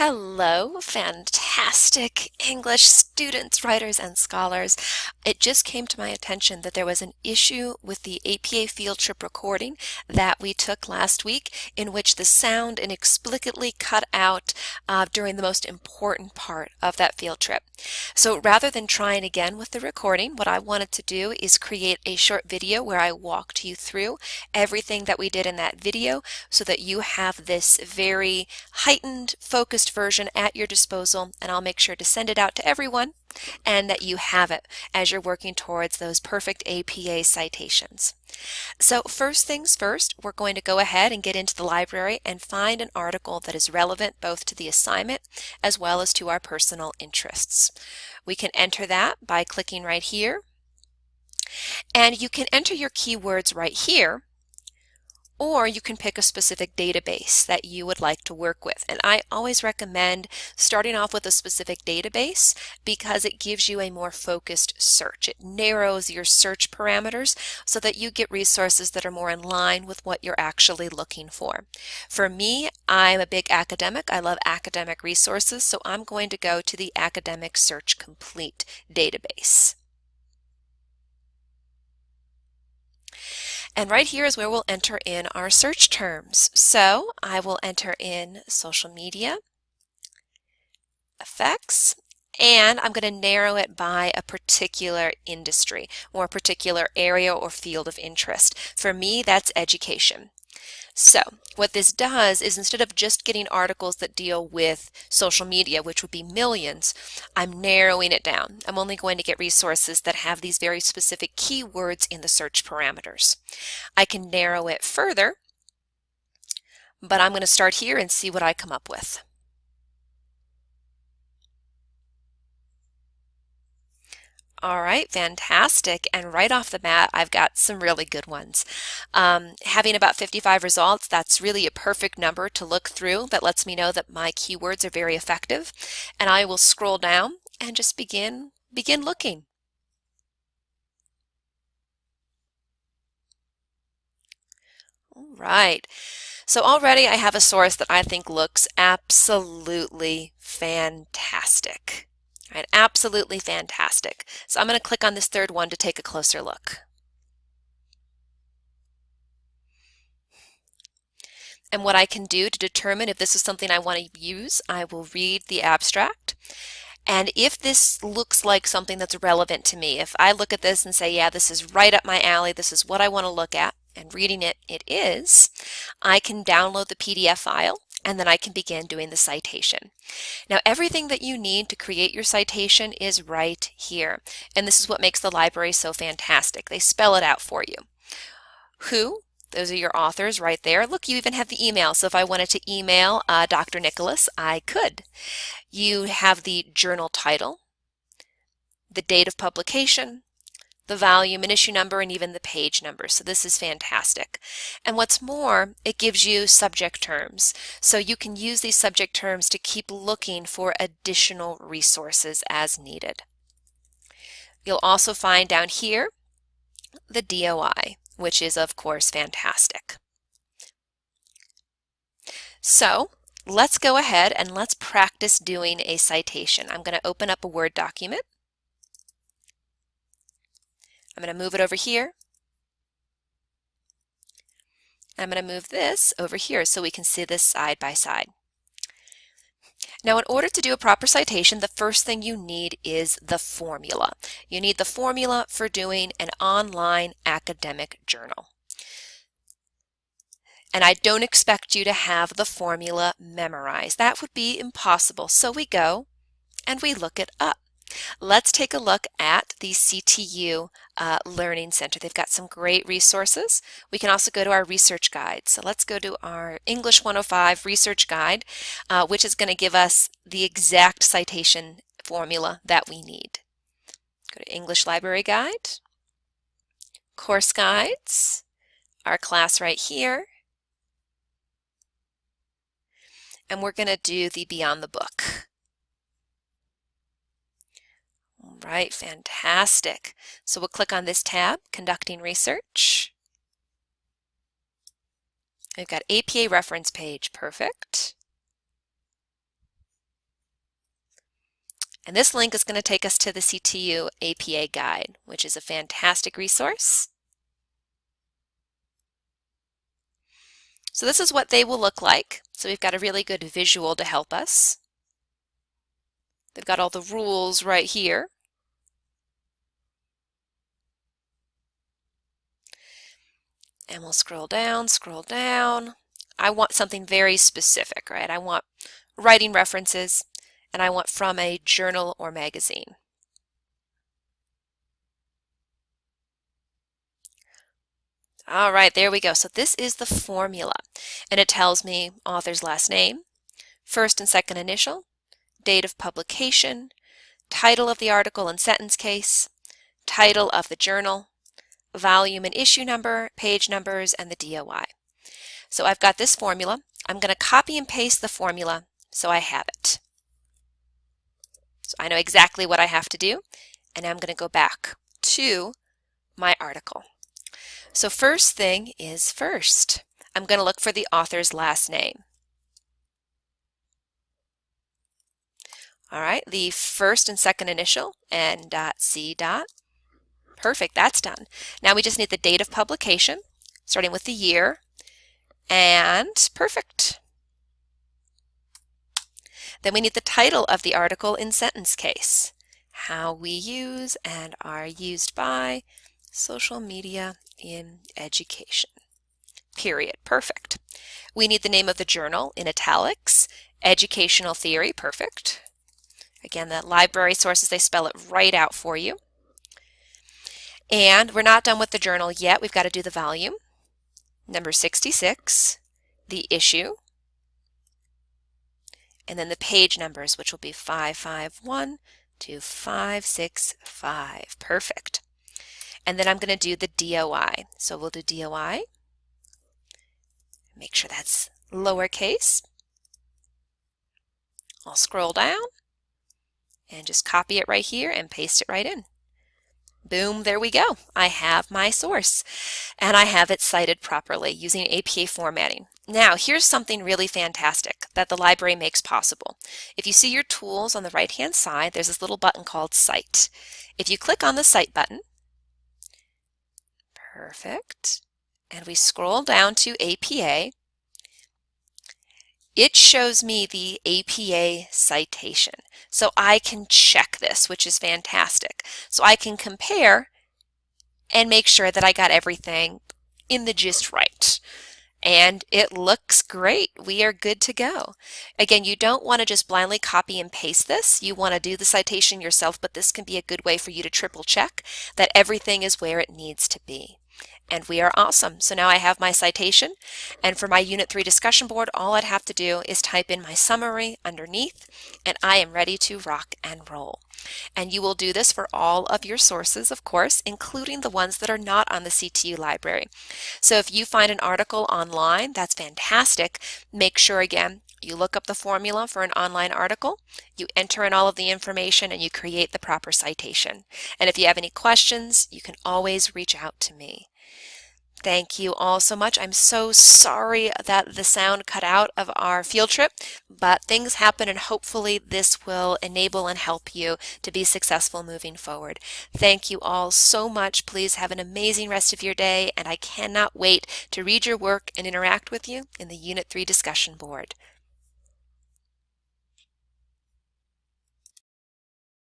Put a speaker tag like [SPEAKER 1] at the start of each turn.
[SPEAKER 1] Hello, fantastic English students, writers, and scholars. It just came to my attention that there was an issue with the APA field trip recording that we took last week in which the sound inexplicably cut out during the most important part of that field trip. So rather than trying again with the recording, what I wanted to do is create a short video where I walked you through everything that we did in that video so that you have this very heightened, focused version at your disposal, and I'll make sure to send it out to everyone and that you have it as you're working towards those perfect APA citations. So first things first, we're going to go ahead and get into the library and find an article that is relevant both to the assignment as well as to our personal interests. We can enter that by clicking right here, and you can enter your keywords right here, or you can pick a specific database that you would like to work with. And I always recommend starting off with a specific database because it gives you a more focused search. It narrows your search parameters so that you get resources that are more in line with what you're actually looking for. For me, I'm a big academic. I love academic resources, so I'm going to go to the Academic Search Complete database. And right here is where we'll enter in our search terms. So I will enter in social media, effects, and I'm going to narrow it by a particular industry or a particular area or field of interest. For me, that's education. So what this does is instead of just getting articles that deal with social media, which would be millions, I'm narrowing it down. I'm only going to get resources that have these very specific keywords in the search parameters. I can narrow it further, but I'm going to start here and see what I come up with. All right, fantastic. And right off the bat, I've got some really good ones. Having about 55 results, that's really a perfect number to look through. That lets me know that my keywords are very effective. And I will scroll down and just begin looking. All right. So already I have a source that I think looks absolutely fantastic. Right, absolutely fantastic. So I'm going to click on this third one to take a closer look. And what I can do to determine if this is something I want to use, I will read the abstract. And if this looks like something that's relevant to me, if I look at this and say, yeah, this is right up my alley, this is what I want to look at, and reading it, it is, I can download the PDF file and then I can begin doing the citation. Now everything that you need to create your citation is right here. And this is what makes the library so fantastic. They spell it out for you. Who? Those are your authors right there. Look, you even have the email. So if I wanted to email Dr. Nicholas, I could. You have the journal title, the date of publication, the volume and issue number, and even the page number. So this is fantastic. And what's more, it gives you subject terms. So you can use these subject terms to keep looking for additional resources as needed. You'll also find down here the DOI, which is of course fantastic. So let's go ahead and let's practice doing a citation. I'm going to open up a Word document. I'm going to move it over here. I'm going to move this over here so we can see this side by side. Now, in order to do a proper citation, the first thing you need is the formula. You need the formula for doing an online academic journal. And I don't expect you to have the formula memorized. That would be impossible. So we go and we look it up. Let's take a look at the CTU Learning Center. They've got some great resources. We can also go to our research guide. So let's go to our English 105 research guide, which is going to give us the exact citation formula that we need. Go to English Library Guide, Course Guides, our class right here, and we're going to do the Beyond the Book. All right, fantastic. So we'll click on this tab, Conducting Research. We've got APA reference page, perfect. And this link is going to take us to the CTU APA Guide, which is a fantastic resource. So this is what they will look like. So we've got a really good visual to help us. They've got all the rules right here. And we'll scroll down, scroll down. I want something very specific, right? I want writing references, and I want from a journal or magazine. All right, there we go. So this is the formula, and it tells me author's last name, first and second initial, date of publication, title of the article and sentence case, title of the journal, volume and issue number, page numbers, and the DOI. So I've got this formula. I'm going to copy and paste the formula so I have it. So I know exactly what I have to do, and I'm going to go back to my article. So first thing is first. I'm going to look for the author's last name. All right, the first and second initial, N dot C dot. Perfect, that's done. Now we just need the date of publication, starting with the year, and perfect. Then we need the title of the article in sentence case. How we use and are used by social media in education. Period. Perfect. We need the name of the journal in italics. Educational theory. Perfect. Again, the library sources, they spell it right out for you. And we're not done with the journal yet. We've got to do the volume. Number 66, the issue, and then the page numbers, which will be 551 to 565. Perfect. And then I'm going to do the DOI. So we'll do DOI. Make sure that's lowercase. I'll scroll down and just copy it right here and paste it right in. Boom, there we go. I have my source, and I have it cited properly using APA formatting. Now, here's something really fantastic that the library makes possible. If you see your tools on the right-hand side, there's this little button called Cite. If you click on the Cite button, perfect, and we scroll down to APA, it shows me the APA citation. So I can check this, which is fantastic. So I can compare and make sure that I got everything in the gist right. And it looks great. We are good to go. Again, you don't want to just blindly copy and paste this. You want to do the citation yourself, but this can be a good way for you to triple check that everything is where it needs to be. And we are awesome. So now I have my citation, and for my Unit 3 discussion board, all I'd have to do is type in my summary underneath, and I am ready to rock and roll. And you will do this for all of your sources, of course, including the ones that are not on the CTU library. So if you find an article online, that's fantastic. Make sure, again, you look up the formula for an online article, you enter in all of the information, and you create the proper citation. And if you have any questions, you can always reach out to me. Thank you all so much. I'm so sorry that the sound cut out of our field trip, but things happen, and hopefully this will enable and help you to be successful moving forward. Thank you all so much. Please have an amazing rest of your day, and I cannot wait to read your work and interact with you in the Unit 3 discussion board.